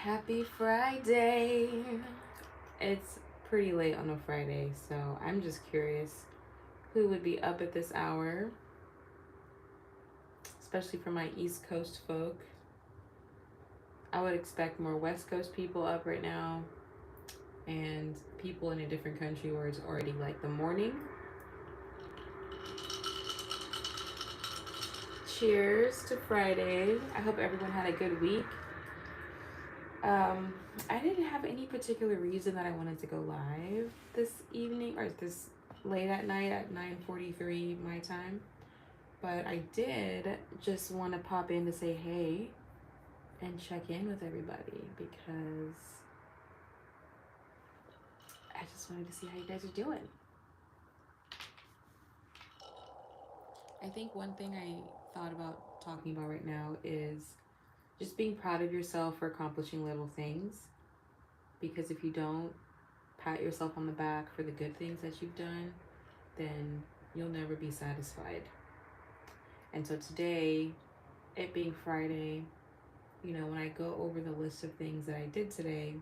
Happy Friday. It's pretty late on a Friday, so I'm just curious who would be up at this hour, especially for my East Coast folk. I would expect more West Coast people up right now and people in a different country where it's already like the morning. Cheers to Friday. I hope everyone had a good week. Um, I didn't have any particular reason that I wanted to go live this evening or this late at night at 9:43 my time, but I did just want to pop in to say hey and check in with everybody because I just wanted to see how you guys are doing. I think one thing I thought about talking about right now is just being proud of yourself for accomplishing little things, because if you don't pat yourself on the back for the good things that you've done, then you'll never be satisfied. And so today, it being Friday, when I go over the list of things that I did today,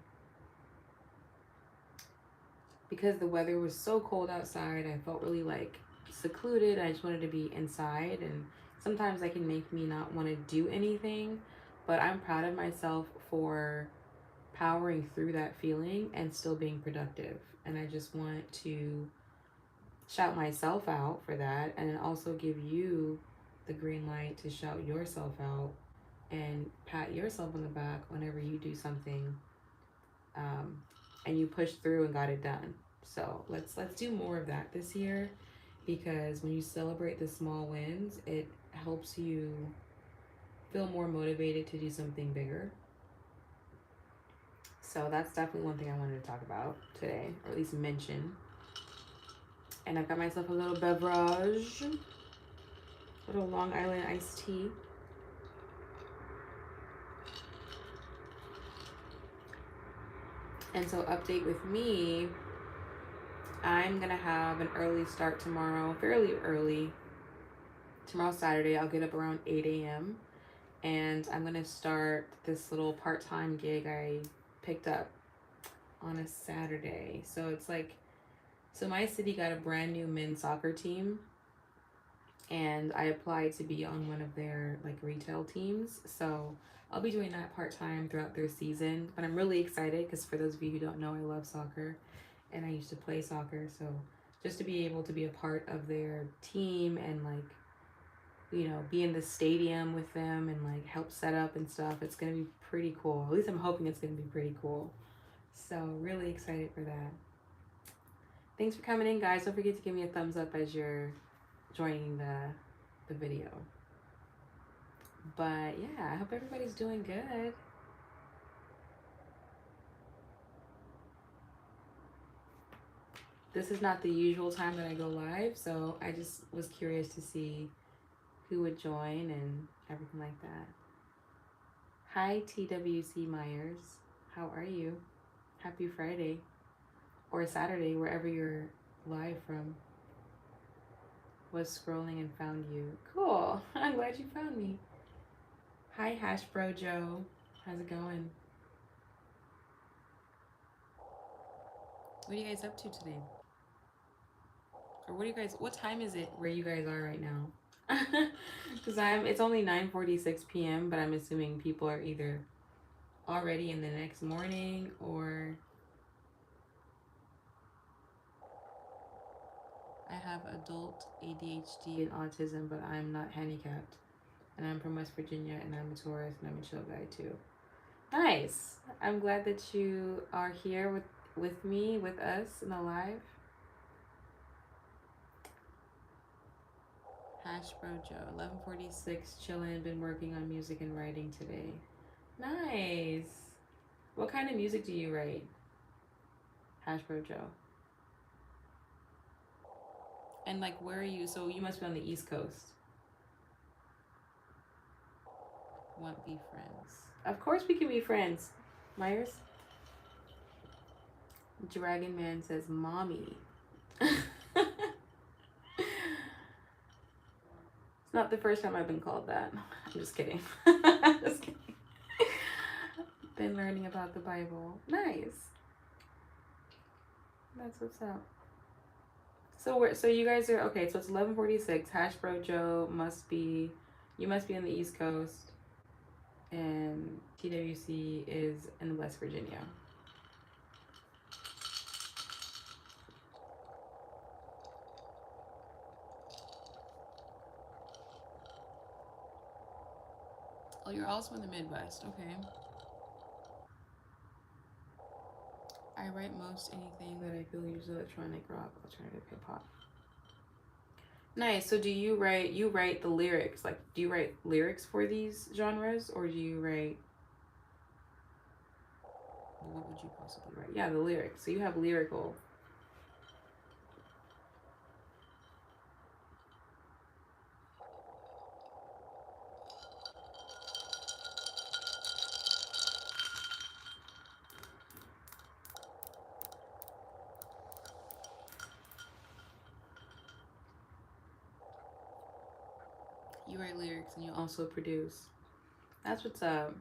because the weather was so cold outside, I felt really like secluded. I just wanted to be inside, and sometimes that can make me not want to do anything, but I'm proud of myself for powering through that feeling and still being productive. And I just want to shout myself out for that, and then also give you the green light to shout yourself out and pat yourself on the back whenever you do something, and you push through and got it done. So let's do more of that this year, because when you celebrate the small wins, it helps you feel more motivated to do something bigger. So that's definitely one thing I wanted to talk about today, or at least mention. And I've got myself a little beverage, a little Long Island iced tea. And so, update with me, I'm gonna have an early start tomorrow, fairly early. Tomorrow, Saturday, I'll get up around 8 a.m. and I'm gonna start this little part time gig I picked up on a Saturday. So, my city got a brand new men's soccer team, and I applied to be on one of their like retail teams. So, I'll be doing that part time throughout their season. But I'm really excited because, for those of you who don't know, I love soccer and I used to play soccer. So just to be able to be a part of their team and like, be in the stadium with them and like help set up and stuff, it's going to be pretty cool. At least I'm hoping it's going to be pretty cool. So really excited for that. Thanks for coming in, guys. Don't forget to give me a thumbs up as you're joining the video. But yeah, I hope everybody's doing good. This is not the usual time that I go live, so I just was curious to see who would join and everything like that. Hi, TWC Myers. How are you? Happy Friday or Saturday, wherever you're live from. Was scrolling and found you. Cool. I'm glad you found me. Hi, Hash Bro Joe. How's it going? What are you guys up to today? Or what time is it where you guys are right now? Because it's only 9:46 p.m., but I'm assuming people are either already in the next morning or I have adult ADHD and autism, but I'm not handicapped. And I'm from West Virginia, and I'm a Taurus, and I'm a chill guy too. Nice. I'm glad that you are here with me, with us in the live. Hash Bro Joe, 11:46, chilling. Been working on music and writing today. Nice. What kind of music do you write? Hash Bro Joe. And like, where are you? So you must be on the East Coast. Want be friends? Of course we can be friends. Myers. Dragon Man says, "Mommy." It's not the first time I've been called that. I'm just kidding. Just kidding. been learning about the Bible. Nice. That's what's up. So you guys are okay. So it's 11:46. Hash Bro Joe must be, you must be on the East Coast, and TWC is in West Virginia. Oh, you're also in the Midwest. Okay. I write most anything that I feel is electronic, rock, alternative, hip hop. Nice. So do you write the lyrics? Like, do you write lyrics for these genres, or do you write, what would you possibly write? Yeah, the lyrics. So you have lyrical. You write lyrics and you also produce. That's what's up.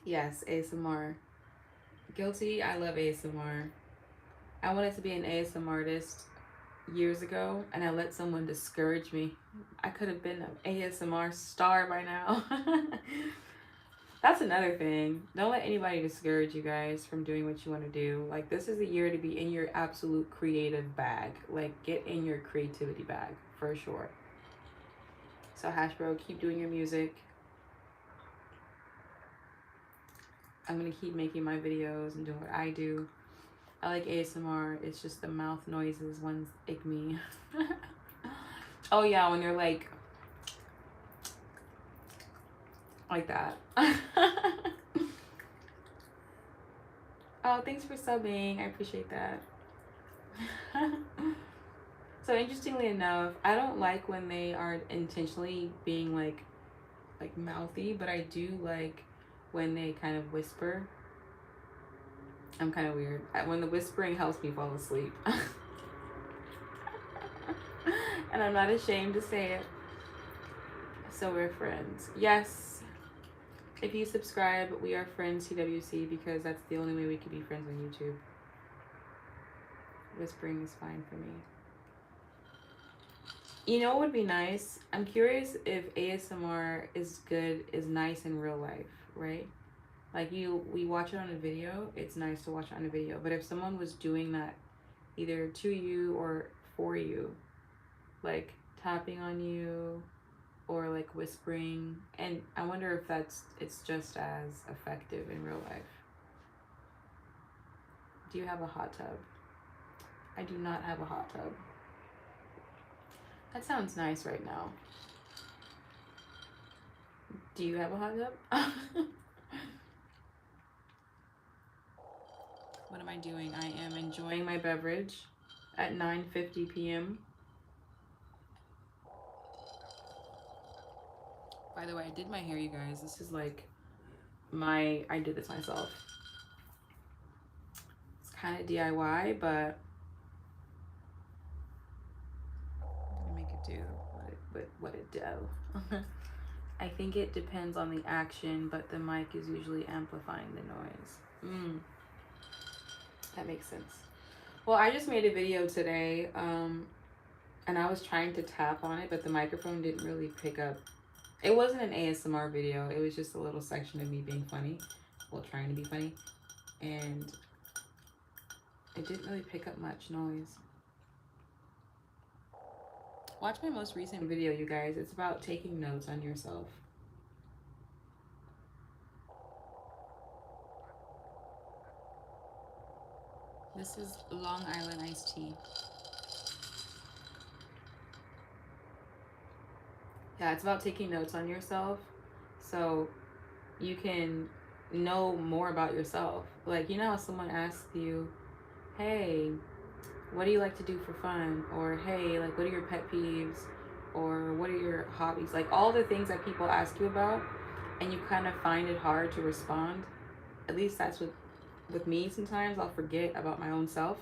Yes, ASMR. Guilty. I love ASMR. I wanted to be an ASMR artist years ago, and I let someone discourage me. I could have been an ASMR star by now. That's another thing. Don't let anybody discourage you guys from doing what you want to do. Like, this is the year to be in your absolute creative bag. Like, get in your creativity bag for sure. So Hash Bro, keep doing your music. I'm gonna keep making my videos and doing what I do. I like ASMR. It's just the mouth noises ones ick me. Oh yeah, when you're like that. Oh, thanks for subbing. I appreciate that. So interestingly enough, I don't like when they are intentionally being like mouthy, but I do like when they kind of whisper. I'm kind of weird. When the whispering helps me fall asleep. And I'm not ashamed to say it. So we're friends. Yes. If you subscribe, we are friends TWC, because that's the only way we can be friends on YouTube. Whispering is fine for me. You know what would be nice? I'm curious if ASMR is nice in real life, right? Like, we watch it on a video, it's nice to watch it on a video. But if someone was doing that either to you or for you, like tapping on you or like whispering, and I wonder if it's just as effective in real life. Do you have a hot tub? I do not have a hot tub. That sounds nice right now. Do you have a hot tub? What am I doing? I am enjoying my beverage at 9:50 p.m. By the way, I did my hair, you guys. This is like I did this myself. It's kind of DIY, but I'm gonna make it do what it do. I think it depends on the action, but the mic is usually amplifying the noise. That makes sense. Well, I just made a video today, and I was trying to tap on it, but the microphone didn't really pick up. It wasn't an ASMR video. It was just a little section of me being funny, well, trying to be funny, and it didn't really pick up much noise. Watch my most recent video, you guys. It's about taking notes on yourself. This is Long Island iced tea. Yeah, it's about taking notes on yourself so you can know more about yourself. Like, you know how someone asks you, hey, what do you like to do for fun? Or hey, like, what are your pet peeves? Or what are your hobbies? Like, all the things that people ask you about, and you kind of find it hard to respond. At least that's with me. Sometimes I'll forget about my own self.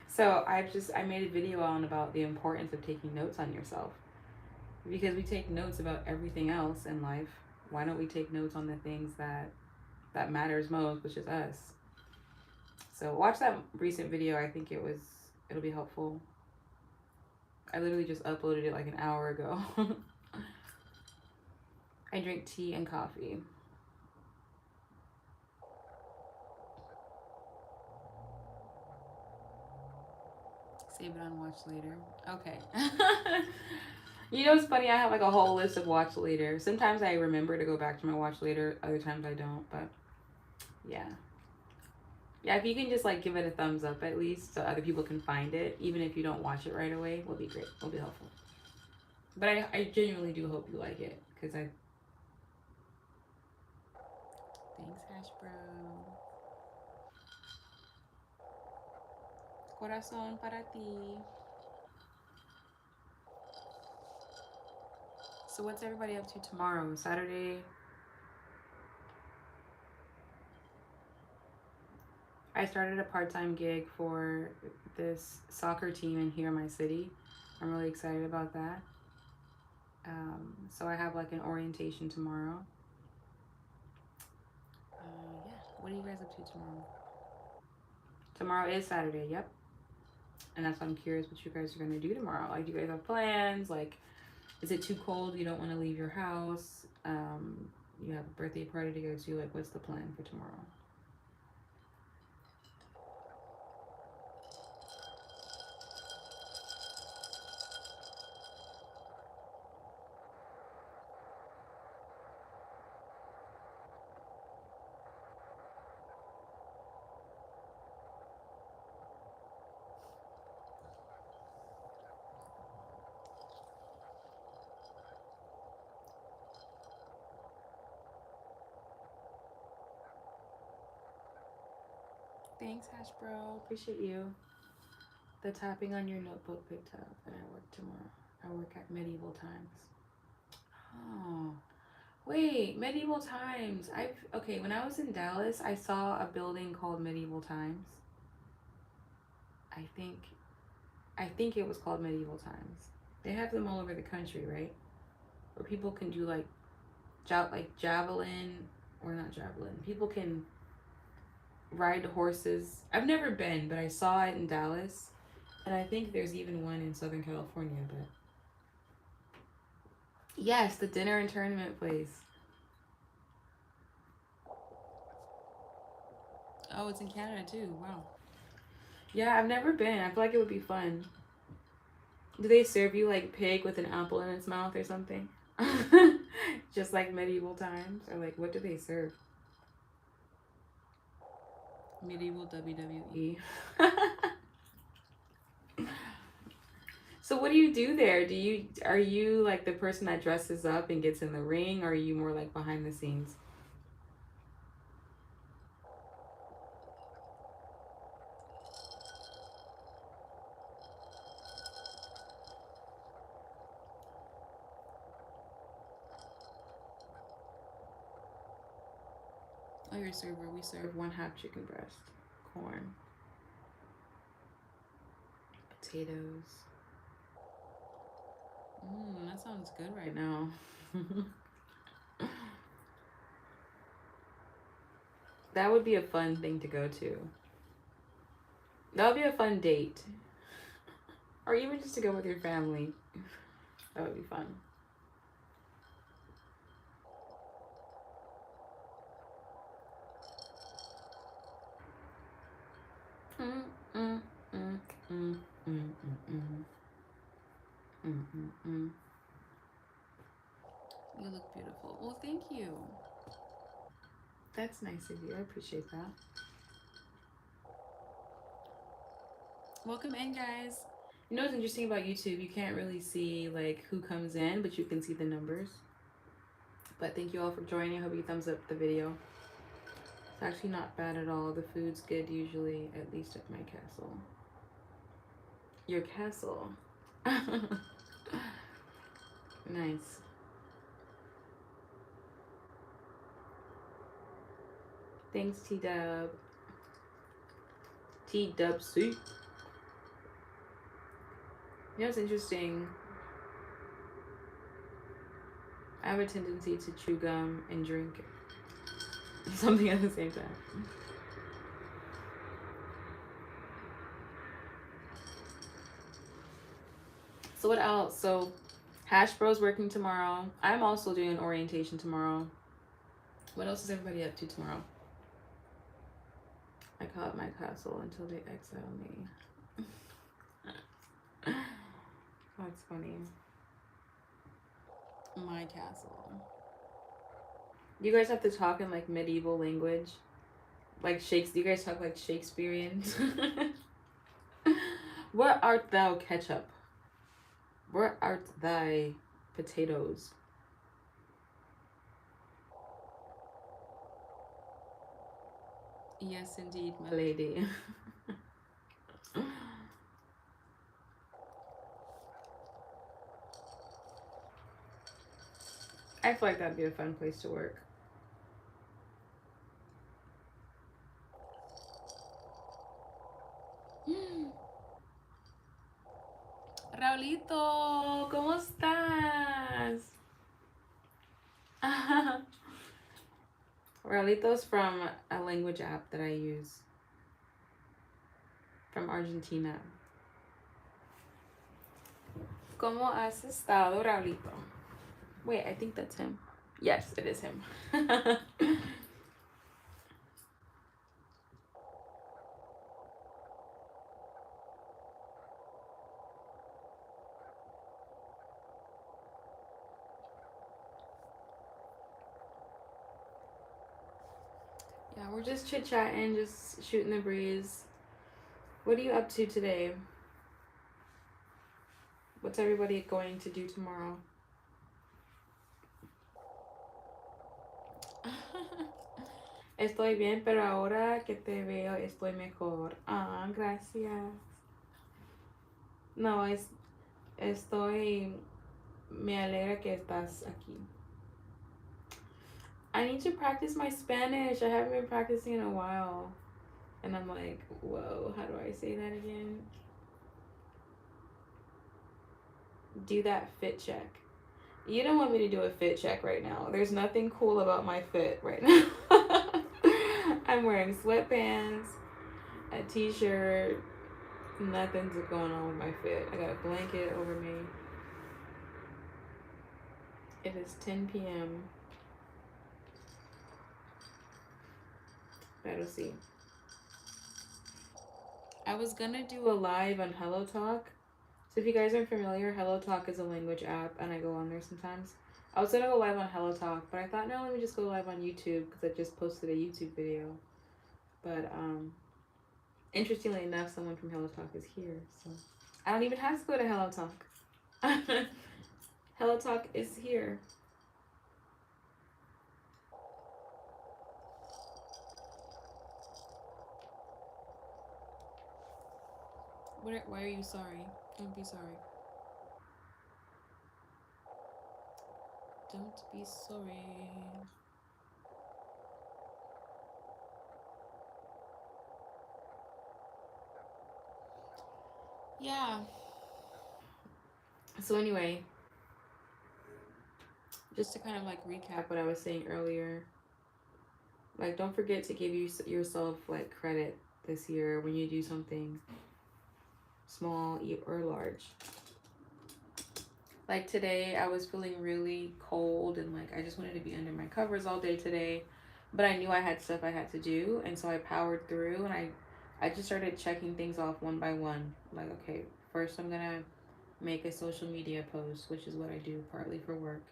So I made a video on about the importance of taking notes on yourself, because we take notes about everything else in life. Why don't we take notes on the things that that matters most, which is us. So watch that recent video. I think it'll be helpful. I literally just uploaded it like an hour ago. I drink tea and coffee. Save it on watch later. Okay. You know, it's funny. I have like a whole list of watch later. Sometimes I remember to go back to my watch later. Other times I don't. But yeah. Yeah, if you can just like give it a thumbs up at least so other people can find it, even if you don't watch it right away, will be great. Will be helpful. But I genuinely do hope you like it because I. Thanks, Hash Bro. Corazón para ti. So what's everybody up to tomorrow? Saturday. I started a part-time gig for this soccer team in here in my city. I'm really excited about that. So I have like an orientation tomorrow. Yeah. What are you guys up to tomorrow? Tomorrow is Saturday. Yep. And that's why I'm curious what you guys are gonna do tomorrow. Like, do you guys have plans? Like, is it too cold? You don't want to leave your house. You have a birthday party to go to. Like, what's the plan for tomorrow? Thanks, Hash Bro. Appreciate you. The tapping on your notebook picked up, and I work tomorrow. I work at Medieval Times. Oh, wait, Medieval Times. Okay. When I was in Dallas, I saw a building called Medieval Times. I think, I think it was called Medieval Times. They have them all over the country, right? Where people can do like, javelin, or not javelin. People can ride horses. I've never been, but I saw it in Dallas, and I think there's even one in Southern California. But yes, the dinner and tournament place. Oh, it's in Canada too. Wow. Yeah, I've never been. I feel like it would be fun. Do they serve you like pig with an apple in its mouth or something? Just like medieval times? Or like, what do they serve? Medieval WWE. So what do you do there? Are you like the person that dresses up and gets in the ring, or are you more like behind the scenes? Oh, your server. We serve 1/2 chicken breast, corn, potatoes. That sounds good right now. That would be a fun thing to go to. That would be a fun date. Or even just to go with your family. That would be fun. Mm, mm, mm, mm, mm, mm, mm. You look beautiful. Well, thank you. That's nice of you. I appreciate that. Welcome in, guys. You know what's interesting about YouTube? You can't really see like who comes in, but you can see the numbers. But thank you all for joining. I hope you thumbs up the video. It's actually not bad at all. The food's good usually, at least at my castle. Your castle. Nice. Thanks, T-Dub. T-Dub-C. You know what's interesting? I have a tendency to chew gum and drink something at the same time. So what else? So Hash Bros working tomorrow. I'm also doing an orientation tomorrow. What else is everybody up to tomorrow? I call it my castle until they exile me. That's funny. My castle. You guys have to talk in like medieval language. Like Shakespeare. Do you guys talk like Shakespearean? What art thou, ketchup? Where art thy potatoes? Yes, indeed, my lady. I feel like that'd be a fun place to work. Raulito, ¿cómo estás? Raulito's from a language app that I use from Argentina. ¿Cómo has estado, Raulito? Wait, I think that's him. Yes, it is him. Yeah, we're just chit chatting, just shooting the breeze. What are you up to today? What's everybody going to do tomorrow? Estoy bien, pero ahora que te veo estoy mejor. Ah, gracias. No, estoy. Me alegra que estás aquí. I need to practice my Spanish. I haven't been practicing in a while. And I'm like, whoa, how do I say that again? Do that fit check. You don't want me to do a fit check right now. There's nothing cool about my fit right now. I'm wearing sweatpants, a t-shirt. Nothing's going on with my fit. I got a blanket over me. It is 10 p.m. Better see. I was gonna do a live on Hello Talk. So if you guys aren't familiar, Hello Talk is a language app, and I go on there sometimes. I was gonna go live on Hello Talk, but I thought, no, let me just go live on YouTube because I just posted a YouTube video. But interestingly enough, someone from Hello Talk is here, so I don't even have to go to Hello Talk. Hello Talk is here. Why are you sorry? Don't be sorry. Don't be sorry. Yeah. So anyway, just to kind of like recap what I was saying earlier, like don't forget to give yourself like credit this year when you do something small or large. Like today I was feeling really cold and like I just wanted to be under my covers all day today, but I knew I had stuff I had to do, and so I powered through, and I just started checking things off one by one. Like, okay, first I'm gonna make a social media post, which is what I do partly for work,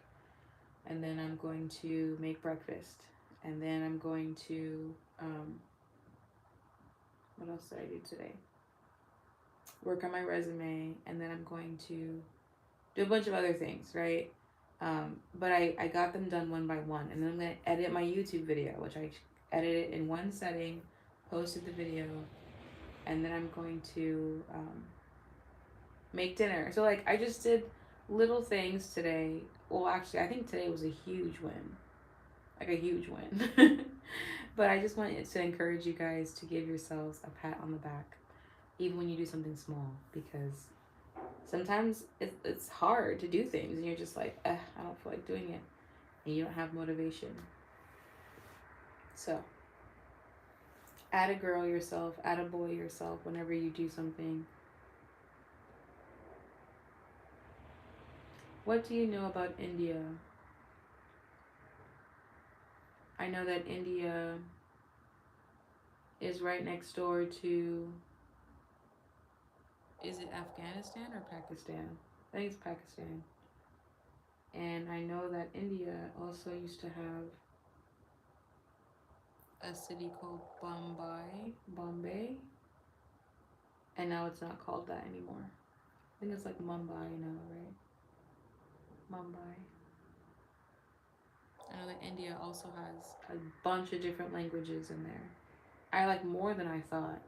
and then I'm going to make breakfast, and then I'm going to what else did I do today? Work on my resume, and then I'm going to do a bunch of other things, right? But I got them done one by one, and then I'm gonna edit my YouTube video, which I edited in one setting, posted the video, and then I'm going to make dinner. So like I just did little things today. Well, actually, I think today was a huge win, like a huge win. But I just wanted to encourage you guys to give yourselves a pat on the back, even when you do something small, because sometimes it's hard to do things and you're just like, I don't feel like doing it, and you don't have motivation. So, add a girl yourself, add a boy yourself whenever you do something. What do you know about India? I know that India is right next door to, is it Afghanistan or Pakistan? I think it's Pakistan. And I know that India also used to have a city called Bombay, and now it's not called that anymore. I think it's like Mumbai now, right? Mumbai. I know that India also has a bunch of different languages in there. I like more than I thought.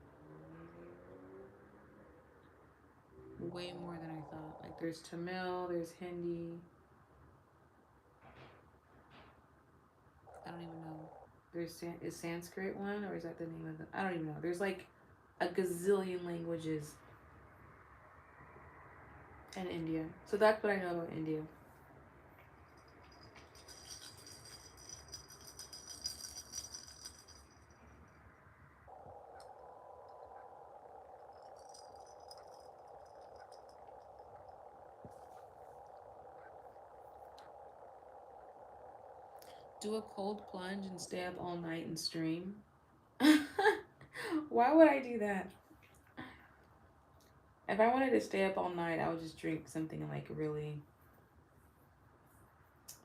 Way more than I thought. Like there's Tamil, there's Hindi. I don't even know. There's is Sanskrit one, or is that the name of the? I don't even know. There's like a gazillion languages in India. So that's what I know about India. Do a cold plunge and stay up all night and stream. Why would I do that? If I wanted to stay up all night, I would just drink something like really,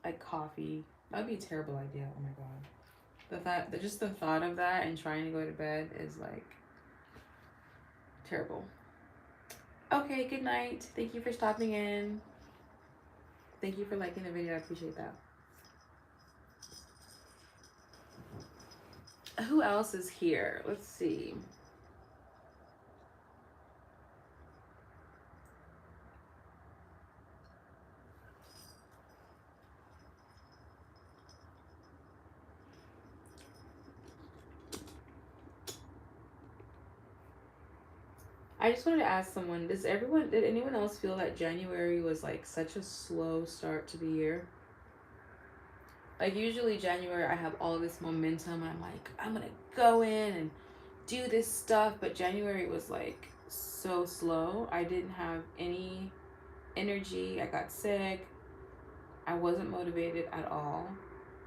like coffee. That would be a terrible idea. Oh my god. Just the thought of that and trying to go to bed is like terrible. Okay, good night. Thank you for stopping in. Thank you for liking the video. I appreciate that. Who else is here? Let's see. I just wanted to ask someone, did anyone else feel that January was like such a slow start to the year? Like usually January I have all this momentum and I'm like, I'm gonna go in and do this stuff, but January was like so slow. I didn't have any energy. I got sick. I wasn't motivated at all.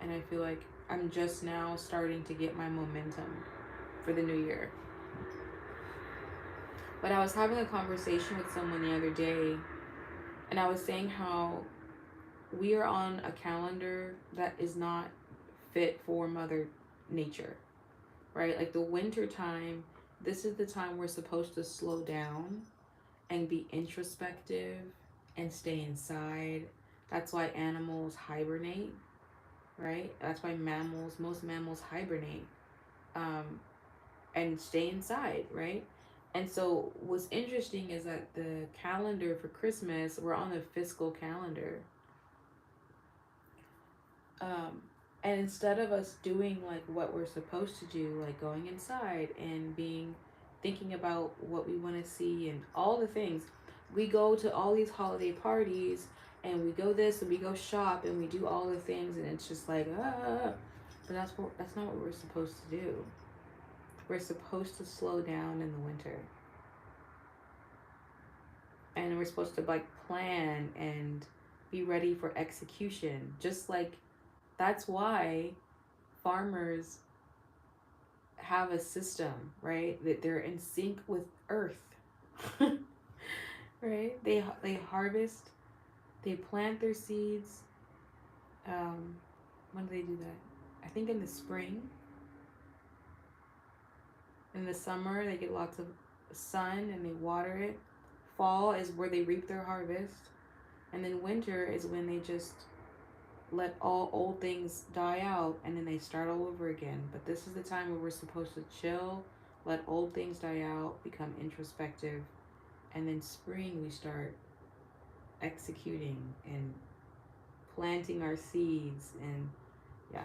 And I feel like I'm just now starting to get my momentum for the new year. But I was having a conversation with someone the other day, and I was saying how we are on a calendar that is not fit for Mother Nature, right? Like the winter time, this is the time we're supposed to slow down and be introspective and stay inside. That's why animals hibernate, right? That's why most mammals hibernate and stay inside, right? And so what's interesting is that the calendar for Christmas, we're on the fiscal calendar. And instead of us doing like what we're supposed to do, like going inside and thinking about what we want to see and all the things, we go to all these holiday parties and we go this and we go shop and we do all the things, and it's just like, but that's not what we're supposed to do. We're supposed to slow down in the winter. And we're supposed to like plan and be ready for execution. Just like that's why farmers have a system, right? That they're in sync with earth. Right? They harvest, they plant their seeds. When do they do that? I think in the spring. In the summer, they get lots of sun and they water it. Fall is where they reap their harvest. And then winter is when they just let all old things die out and then they start all over again. But this is the time where we're supposed to chill, let old things die out, become introspective, and then spring we start executing and planting our seeds. And yeah,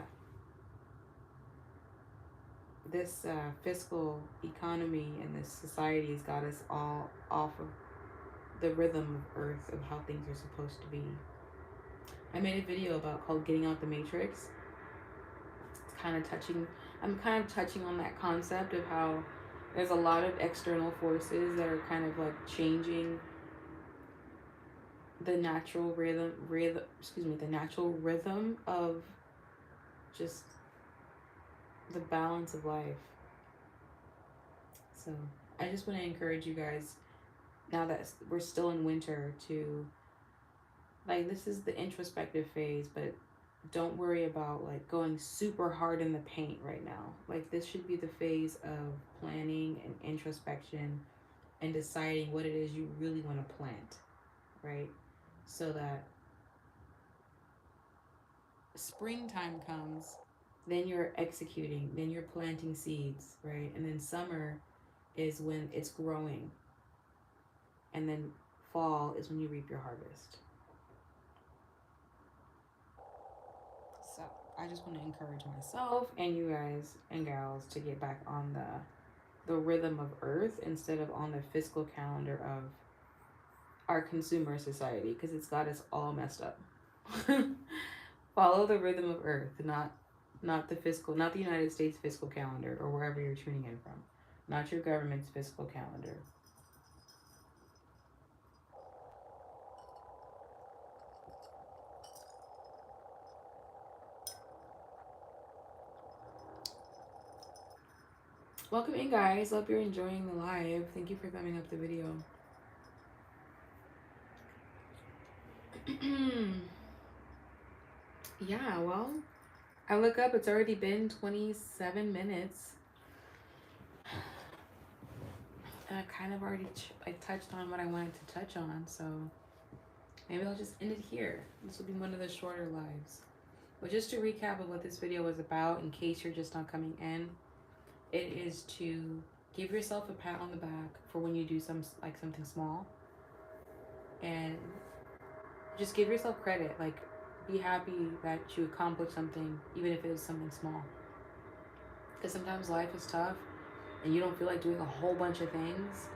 this fiscal economy and this society has got us all off of the rhythm of earth of how things are supposed to be. I made a video called Getting Out the Matrix. It's kind of touching I'm kind of touching on that concept of how there's a lot of external forces that are kind of like changing the natural the natural rhythm of just the balance of life. So I just want to encourage you guys, now that we're still in winter, to like, this is the introspective phase, but don't worry about like going super hard in the paint right now. Like, this should be the phase of planning and introspection and deciding what it is you really want to plant, right? So that springtime comes, then you're executing, then you're planting seeds, right? And then summer is when it's growing, and then fall is when you reap your harvest. So I just want to encourage myself and you guys and gals to get back on the rhythm of earth instead of on the fiscal calendar of our consumer society, because it's got us all messed up. Follow the rhythm of earth, not the fiscal, not the United States fiscal calendar or wherever you're tuning in from, not your government's fiscal calendar. Welcome in, guys. Hope you're enjoying the live. Thank you for thumbing up the video. Yeah, well, I look up, it's already been 27 minutes. And I kind of already I touched on what I wanted to touch on, so maybe I'll just end it here. This will be one of the shorter lives. But just to recap of what this video was about, in case you're just not coming in, it is to give yourself a pat on the back for when you do something small, and just give yourself credit. Like, be happy that you accomplished something, even if it is something small. Because sometimes life is tough and you don't feel like doing a whole bunch of things,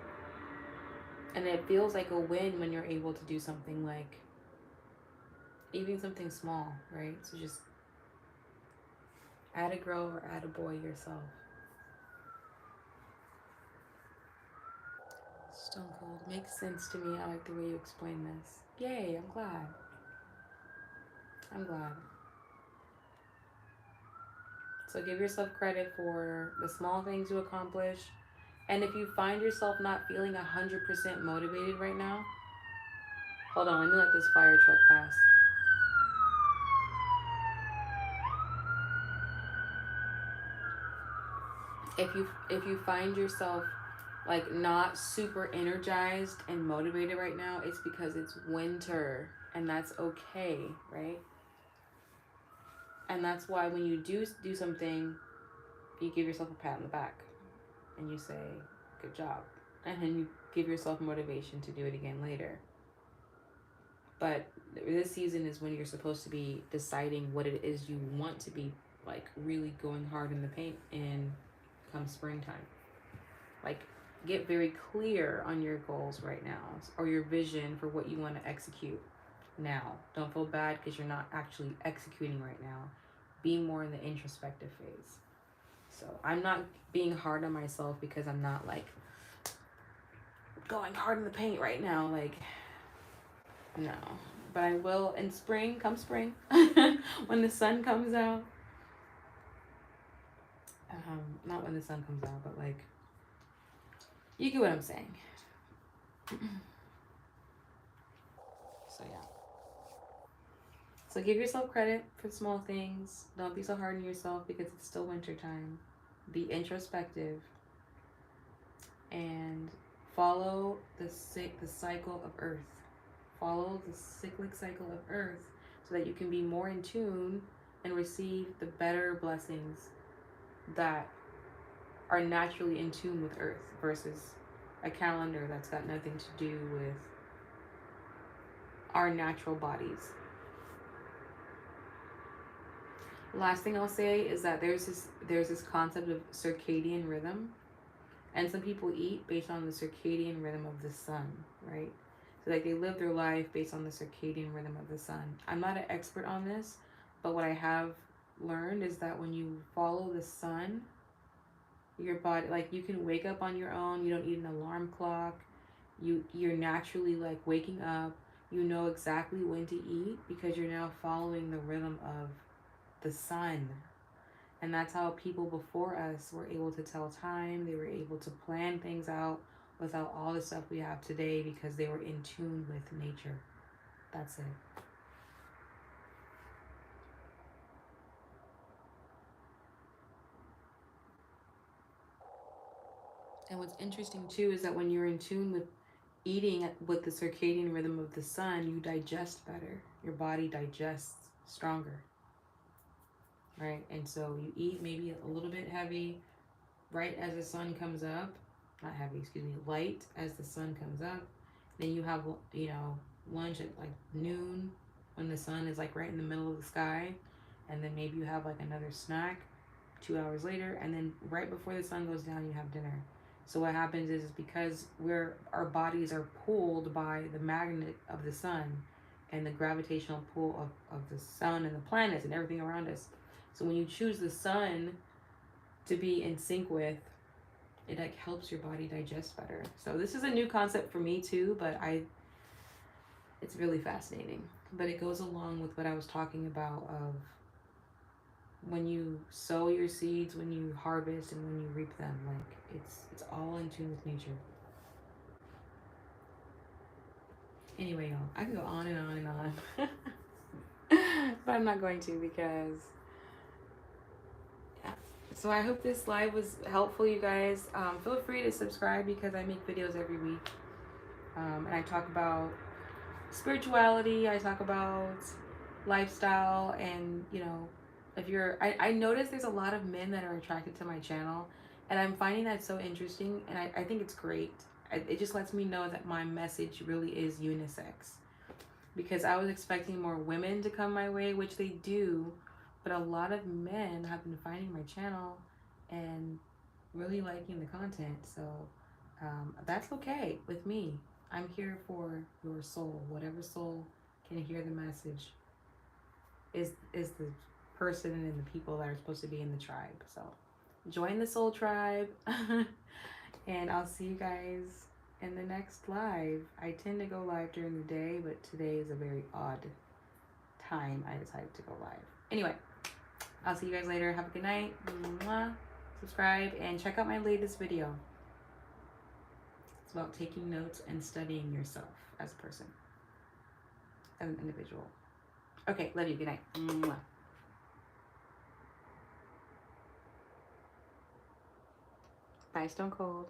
and it feels like a win when you're able to do something, like even something small, right? So just add a girl or add a boy yourself. Stone Cold makes sense to me. I like the way you explain this. Yay, I'm glad. I'm glad. So give yourself credit for the small things you accomplish. And if you find yourself not feeling 100% motivated right now, hold on, let me let this fire truck pass. If you find yourself like not super energized and motivated right now, it's because it's winter, and that's okay, right? And that's why when you do something, you give yourself a pat on the back and you say, good job. And then you give yourself motivation to do it again later. But this season is when you're supposed to be deciding what it is you want to be, like, really going hard in the paint in come springtime. Like, get very clear on your goals right now, or your vision for what you want to execute now. Don't feel bad because you're not actually executing right now. Be more in the introspective phase. So I'm not being hard on myself because I'm not like going hard in the paint right now. Like, no. But I will in spring, come spring, when the sun comes out. Not when the sun comes out, but like, you get what I'm saying. So yeah. So give yourself credit for small things. Don't be so hard on yourself because it's still winter time. Be introspective and follow the cycle of Earth. Follow the cyclic cycle of Earth so that you can be more in tune and receive the better blessings that are naturally in tune with Earth versus a calendar that's got nothing to do with our natural bodies. Last thing I'll say is that there's this concept of circadian rhythm, and some people eat based on the circadian rhythm of the sun, right? So like, they live their life based on the circadian rhythm of the sun. I'm not an expert on this, but what I have learned is that when you follow the sun, your body, like, you can wake up on your own. You don't need an alarm clock. You're naturally like waking up. You know exactly when to eat because you're now following the rhythm of the sun. And that's how people before us were able to tell time. They were able to plan things out without all the stuff we have today because they were in tune with nature. That's it. And what's interesting too is that when you're in tune with eating with the circadian rhythm of the sun, you digest better. Your body digests stronger, right? And so you eat maybe a little bit heavy right as the sun comes up, not heavy, excuse me, light as the sun comes up. Then you have, you know, lunch at like noon when the sun is like right in the middle of the sky. And then maybe you have like another snack 2 hours later. And then right before the sun goes down, you have dinner. So what happens is because our bodies are pulled by the magnet of the sun and the gravitational pull of the sun and the planets and everything around us. So when you choose the sun to be in sync with, it like helps your body digest better. So this is a new concept for me too, but it's really fascinating. But it goes along with what I was talking about of when you sow your seeds, when you harvest, and when you reap them. Like it's all in tune with nature. Anyway, y'all, I can go on and on and on. But I'm not going to because yeah. So I hope this live was helpful, you guys. Feel free to subscribe because I make videos every week. And I talk about spirituality, I talk about lifestyle, and you know, if you're I notice there's a lot of men that are attracted to my channel, and I'm finding that so interesting, and I think it's great. It just lets me know that my message really is unisex, because I was expecting more women to come my way, which they do, but a lot of men have been finding my channel and really liking the content. So that's okay with me. I'm here for your soul. Whatever soul can hear the message is the person and the people that are supposed to be in the tribe. So join the soul tribe. And I'll see you guys in the next live. I tend to go live during the day, but today is a very odd time I decided to go live. Anyway, I'll see you guys later. Have a good night. Mwah. Subscribe and check out my latest video. It's about taking notes and studying yourself as a person, as an individual. Okay, love you. Good night. Mwah. Bye, Stone Cold.